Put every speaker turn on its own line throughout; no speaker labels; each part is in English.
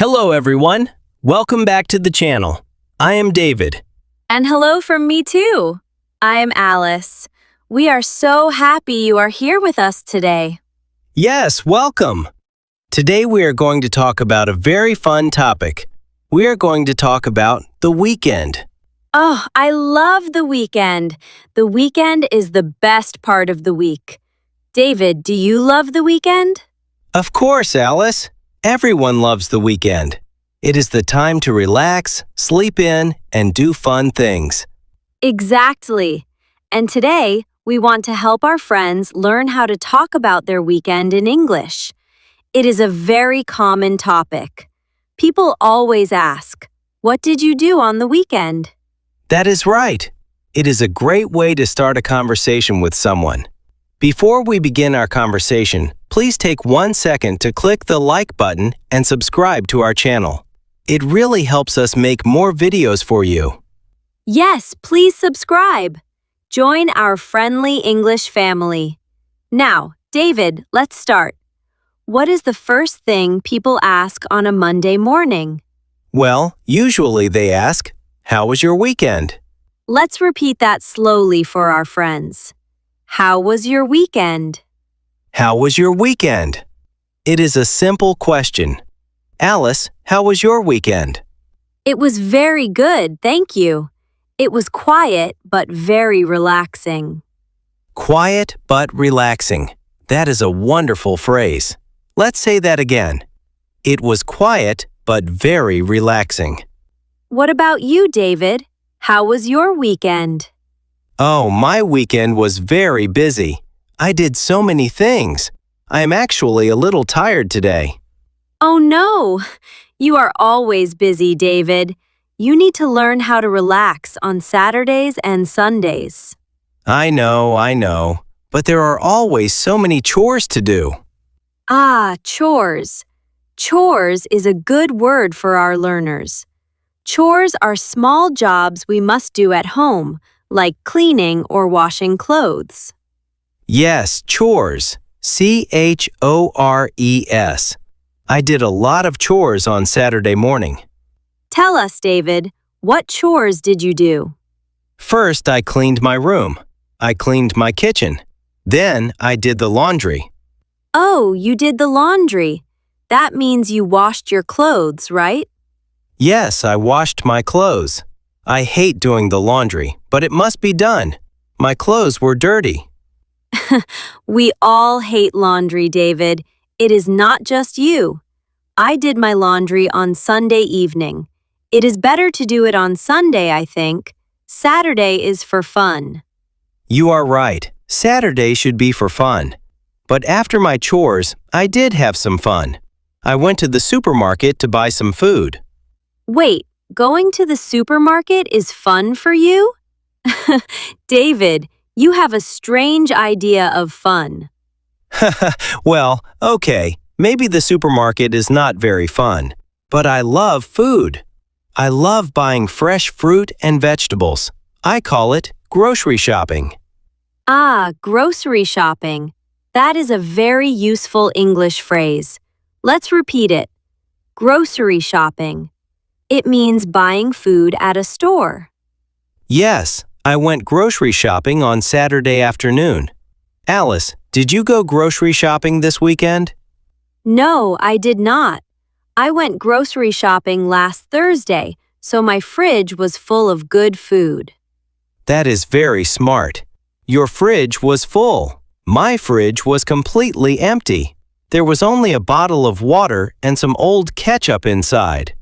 Hello everyone, welcome back to the channel. I am David.
And hello from me too. I am Alice. We are so happy you are here with us today.
Yes, welcome. Today we are going to talk about a very fun topic. We are going to talk about the weekend.
Oh, I love the weekend. The weekend is the best part of the week. David, do you love the weekend?
Of course, Alice. Everyone loves the weekend. It is the time to relax, sleep in, and do fun things.
Exactly. And today, we want to help our friends learn how to talk about their weekend in English. It is a very common topic. People always ask, "What did you do on the weekend?"
That is right. It is a great way to start a conversation with someone. Before we begin our conversation, please take 1 second to click the like button and subscribe to our channel. It really helps us make more videos for you.
Yes, please subscribe. Join our friendly English family. Now, David, let's start. What is the first thing people ask on a Monday morning?
Well, usually they ask, "How was your weekend?"
Let's repeat that slowly for our friends. How was your weekend?
How was your weekend? It is a simple question. Alice, how was your weekend?
It was very good, thank you. It was quiet but very relaxing.
Quiet but relaxing. That is a wonderful phrase. Let's say that again. It was quiet but very relaxing.
What about you, David? How was your weekend?
Oh, my weekend was very busy. I did so many things. I am actually a little tired today.
Oh no! You are always busy, David. You need to learn how to relax on Saturdays and Sundays.
I know. But there are always so many chores to do.
Ah, chores. Chores is a good word for our learners. Chores are small jobs we must do at home, like cleaning or washing clothes.
Yes, chores. C-H-O-R-E-S. I did a lot of chores on Saturday morning.
Tell us, David, what chores did you do?
First, I cleaned my room. I cleaned my kitchen. Then, I did the laundry.
Oh, you did the laundry. That means you washed your clothes, right?
Yes, I washed my clothes. I hate doing the laundry, but it must be done. My clothes were dirty.
We all hate laundry, David. It is not just you. I did my laundry on Sunday evening. It is better to do it on Sunday, I think. Saturday is for fun.
You are right. Saturday should be for fun. But after my chores, I did have some fun. I went to the supermarket to buy some food.
Wait, going to the supermarket is fun for you? David, you have a strange idea of fun.
Well, okay, maybe the supermarket is not very fun, but I love food. I love buying fresh fruit and vegetables. I call it grocery shopping.
Ah, grocery shopping. That is a very useful English phrase. Let's repeat it. Grocery shopping. It means buying food at a store.
Yes, I went grocery shopping on Saturday afternoon. Alice, did you go grocery shopping this weekend?
No, I did not. I went grocery shopping last Thursday, so my fridge was full of good food.
That is very smart. Your fridge was full. My fridge was completely empty. There was only a bottle of water and some old ketchup inside.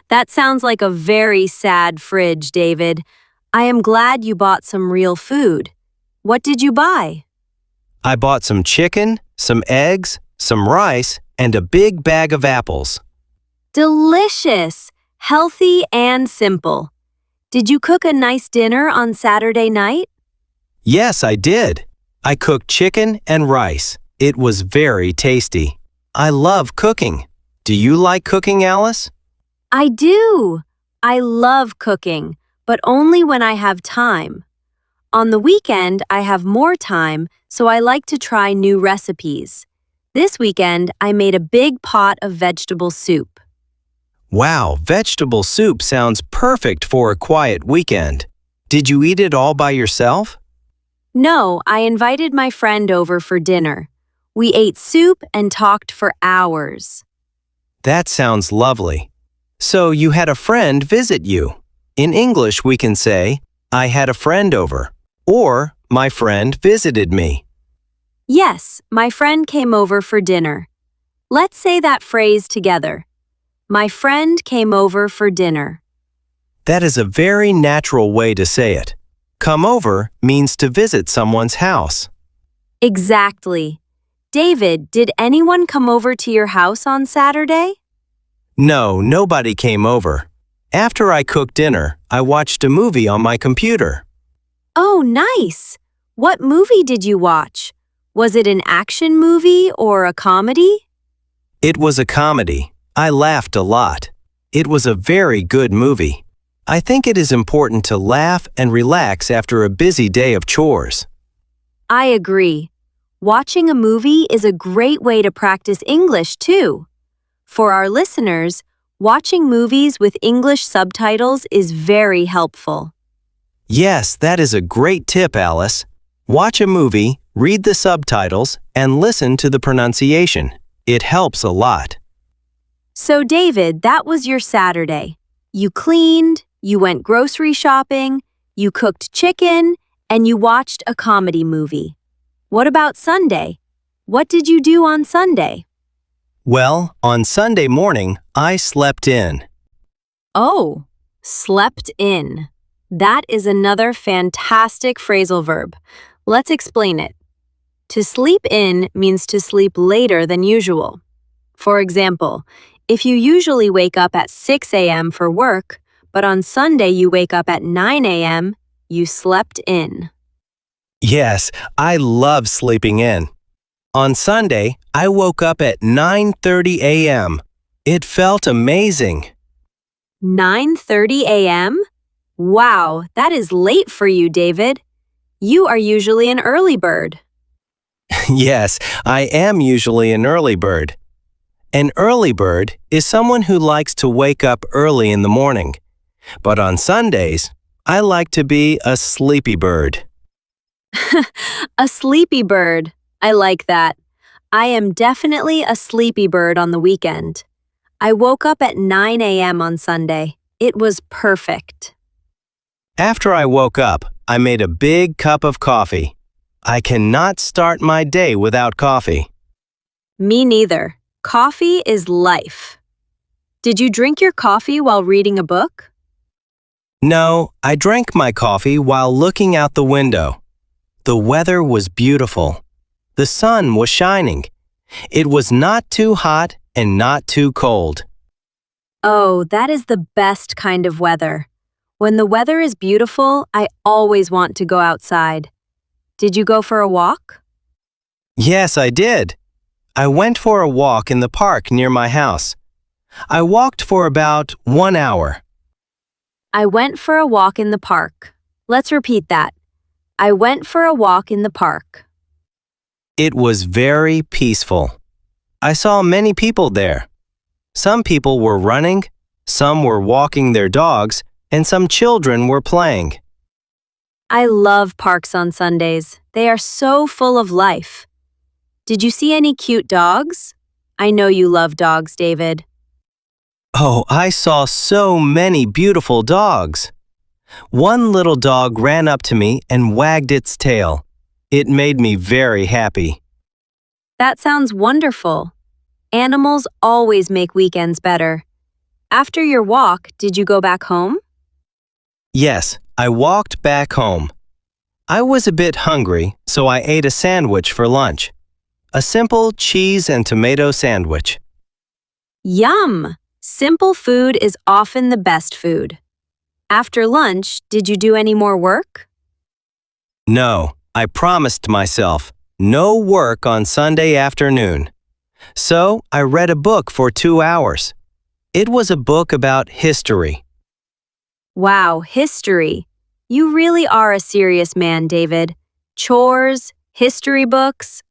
That sounds like a very sad fridge, David. I am glad you bought some real food. What did you buy?
I bought some chicken, some eggs, some rice, and a big bag of apples.
Delicious, healthy, and simple. Did you cook a nice dinner on Saturday night?
Yes, I did. I cooked chicken and rice. It was very tasty. I love cooking. Do you like cooking, Alice?
I do. I love cooking, but only when I have time. On the weekend, I have more time, so I like to try new recipes. This weekend, I made a big pot of vegetable soup.
Wow, vegetable soup sounds perfect for a quiet weekend. Did you eat it all by yourself?
No, I invited my friend over for dinner. We ate soup and talked for hours.
That sounds lovely. So you had a friend visit you. In English, we can say, I had a friend over, or my friend visited me.
Yes, my friend came over for dinner. Let's say that phrase together. My friend came over for dinner.
That is a very natural way to say it. Come over means to visit someone's house.
Exactly. David, did anyone come over to your house on Saturday?
No, nobody came over. After I cooked dinner, I watched a movie on my computer.
Oh, nice. What movie did you watch? Was it an action movie or a comedy?
It was a comedy. I laughed a lot. It was a very good movie. I think it is important to laugh and relax after a busy day of chores.
I agree. Watching a movie is a great way to practice English, too. For our listeners, watching movies with English subtitles is very helpful.
Yes, that is a great tip, Alice. Watch a movie, read the subtitles, and listen to the pronunciation. It helps a lot.
So, David, that was your Saturday. You cleaned, you went grocery shopping, you cooked chicken, and you watched a comedy movie. What about Sunday? What did you do on Sunday?
Well, on Sunday morning, I slept in.
Oh, slept in. That is another fantastic phrasal verb. Let's explain it. To sleep in means to sleep later than usual. For example, if you usually wake up at 6 a.m. for work, but on Sunday you wake up at 9 a.m., you slept in.
Yes, I love sleeping in. On Sunday, I woke up at 9:30 a.m. It felt amazing.
9:30 a.m.? Wow, that is late for you, David. You are usually an early bird.
Yes, I am usually an early bird. An early bird is someone who likes to wake up early in the morning. But on Sundays, I like to be a sleepy bird.
A sleepy bird. I like that. I am definitely a sleepy bird on the weekend. I woke up at 9 a.m. on Sunday. It was perfect.
After I woke up, I made a big cup of coffee. I cannot start my day without coffee.
Me neither. Coffee is life. Did you drink your coffee while reading a book?
No, I drank my coffee while looking out the window. The weather was beautiful. The sun was shining. It was not too hot and not too cold.
Oh, that is the best kind of weather. When the weather is beautiful, I always want to go outside. Did you go for a walk?
Yes, I did. I went for a walk in the park near my house. I walked for about 1 hour.
I went for a walk in the park. Let's repeat that. I went for a walk in the park.
It was very peaceful. I saw many people there. Some people were running, some were walking their dogs, and some children were playing.
I love parks on Sundays. They are so full of life. Did you see any cute dogs? I know you love dogs, David.
Oh, I saw so many beautiful dogs. One little dog ran up to me and wagged its tail. It made me very happy.
That sounds wonderful. Animals always make weekends better. After your walk, did you go back home?
Yes, I walked back home. I was a bit hungry, so I ate a sandwich for lunch. A simple cheese and tomato sandwich.
Yum! Simple food is often the best food. After lunch, did you do any more work?
No, I promised myself no work on Sunday afternoon. So I read a book for 2 hours. It was a book about history.
Wow, history. You really are a serious man, David. Chores, history books.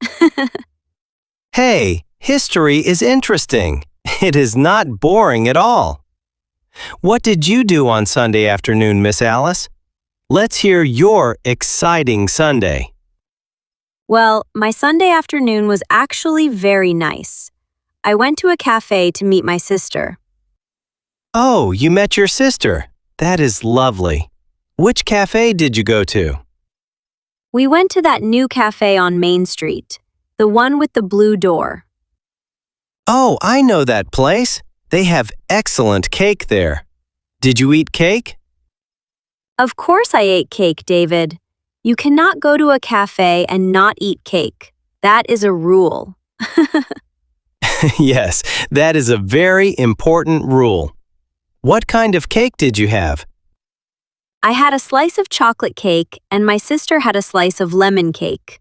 Hey, history is interesting. It is not boring at all. What did you do on Sunday afternoon, Miss Alice? Let's hear your exciting Sunday.
Well, my Sunday afternoon was actually very nice. I went to a cafe to meet my sister.
Oh, you met your sister. That is lovely. Which cafe did you go to?
We went to that new cafe on Main Street, the one with the blue door.
Oh, I know that place. They have excellent cake there. Did you eat cake?
Of course I ate cake, David. You cannot go to a cafe and not eat cake. That is a rule.
Yes, that is a very important rule. What kind of cake did you have?
I had a slice of chocolate cake and my sister had a slice of lemon cake.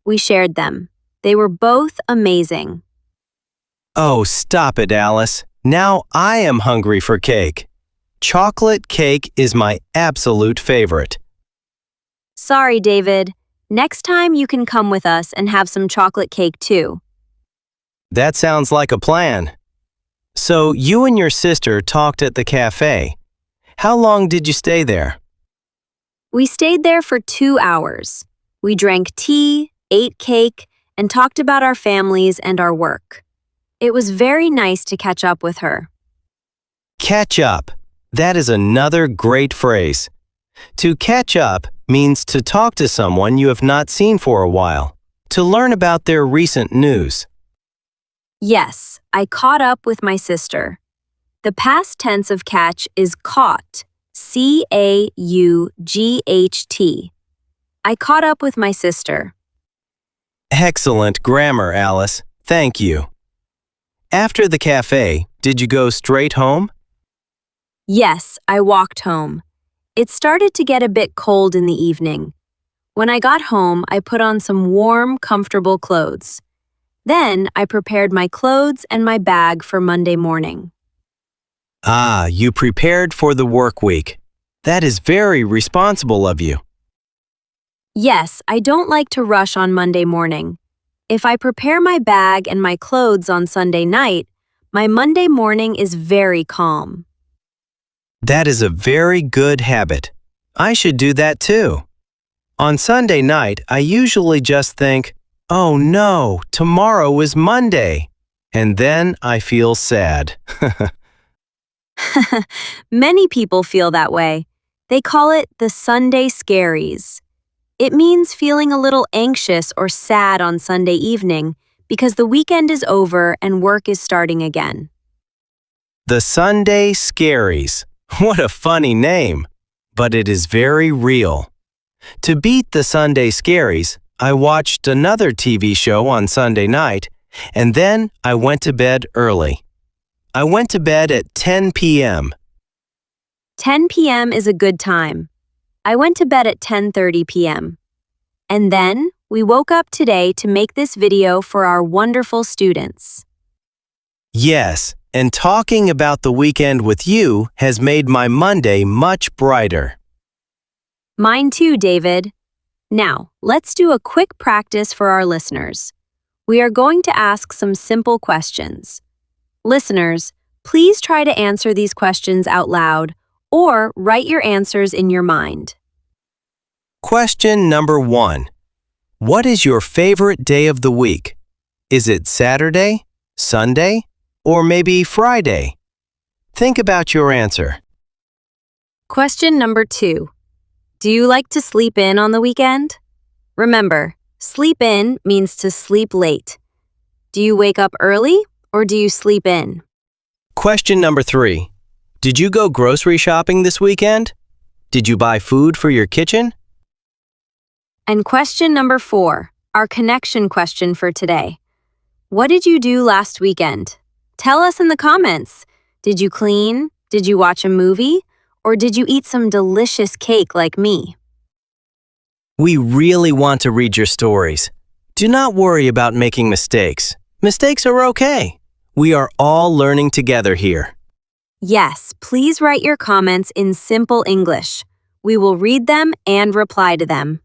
We shared them. They were both amazing.
Oh, stop it, Alice. Now I am hungry for cake. Chocolate cake is my absolute favorite.
Sorry, David. Next time you can come with us and have some chocolate cake too.
That sounds like a plan. So you and your sister talked at the cafe. How long did you stay there?
We stayed there for 2 hours. We drank tea, ate cake, and talked about our families and our work. It was very nice to catch up with her.
Catch up. That is another great phrase. To catch up means to talk to someone you have not seen for a while, to learn about their recent news.
Yes, I caught up with my sister. The past tense of catch is caught, C-A-U-G-H-T. I caught up with my sister.
Excellent grammar, Alice. Thank you. After the cafe, did you go straight home?
Yes, I walked home. It started to get a bit cold in the evening. When I got home, I put on some warm, comfortable clothes. Then I prepared my clothes and my bag for Monday morning.
Ah, you prepared for the work week. That is very responsible of you.
Yes, I don't like to rush on Monday morning. If I prepare my bag and my clothes on Sunday night, my Monday morning is very calm.
That is a very good habit. I should do that too. On Sunday night, I usually just think, oh no, tomorrow is Monday. And then I feel sad.
Many people feel that way. They call it the Sunday scaries. It means feeling a little anxious or sad on Sunday evening because the weekend is over and work is starting again.
The Sunday Scaries. What a funny name, but it is very real. To beat the Sunday Scaries, I watched another TV show on Sunday night, and then I went to bed early. I went to bed at 10 p.m.
10 p.m. is a good time. I went to bed at 10:30 p.m. And then we woke up today to make this video for our wonderful students.
Yes, and talking about the weekend with you has made my Monday much brighter.
Mine too, David. Now, let's do a quick practice for our listeners. We are going to ask some simple questions. Listeners, please try to answer these questions out loud or write your answers in your mind.
Question number 1. What is your favorite day of the week? Is it Saturday, Sunday, or maybe Friday? Think about your answer.
Question number 2. Do you like to sleep in on the weekend? Remember, sleep in means to sleep late. Do you wake up early or do you sleep in?
Question number 3. Did you go grocery shopping this weekend? Did you buy food for your kitchen?
And question number 4, our connection question for today. What did you do last weekend? Tell us in the comments. Did you clean? Did you watch a movie? Or did you eat some delicious cake like me?
We really want to read your stories. Do not worry about making mistakes. Mistakes are okay. We are all learning together here.
Yes, please write your comments in simple English. We will read them and reply to them.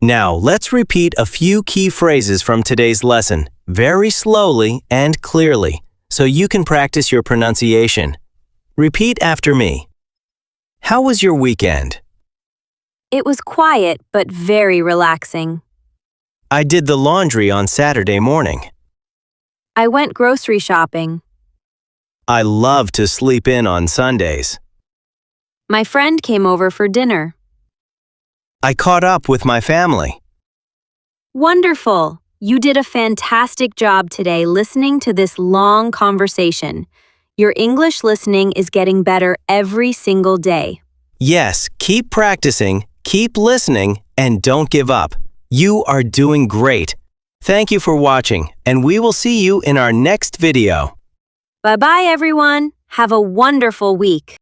Now, let's repeat a few key phrases from today's lesson, very slowly and clearly, so you can practice your pronunciation. Repeat after me. How was your weekend?
It was quiet but very relaxing.
I did the laundry on Saturday morning.
I went grocery shopping.
I love to sleep in on Sundays.
My friend came over for dinner.
I caught up with my family.
Wonderful! You did a fantastic job today listening to this long conversation. Your English listening is getting better every single day.
Yes, keep practicing, keep listening, and don't give up. You are doing great. Thank you for watching, and we will see you in our next video.
Bye-bye, everyone. Have a wonderful week.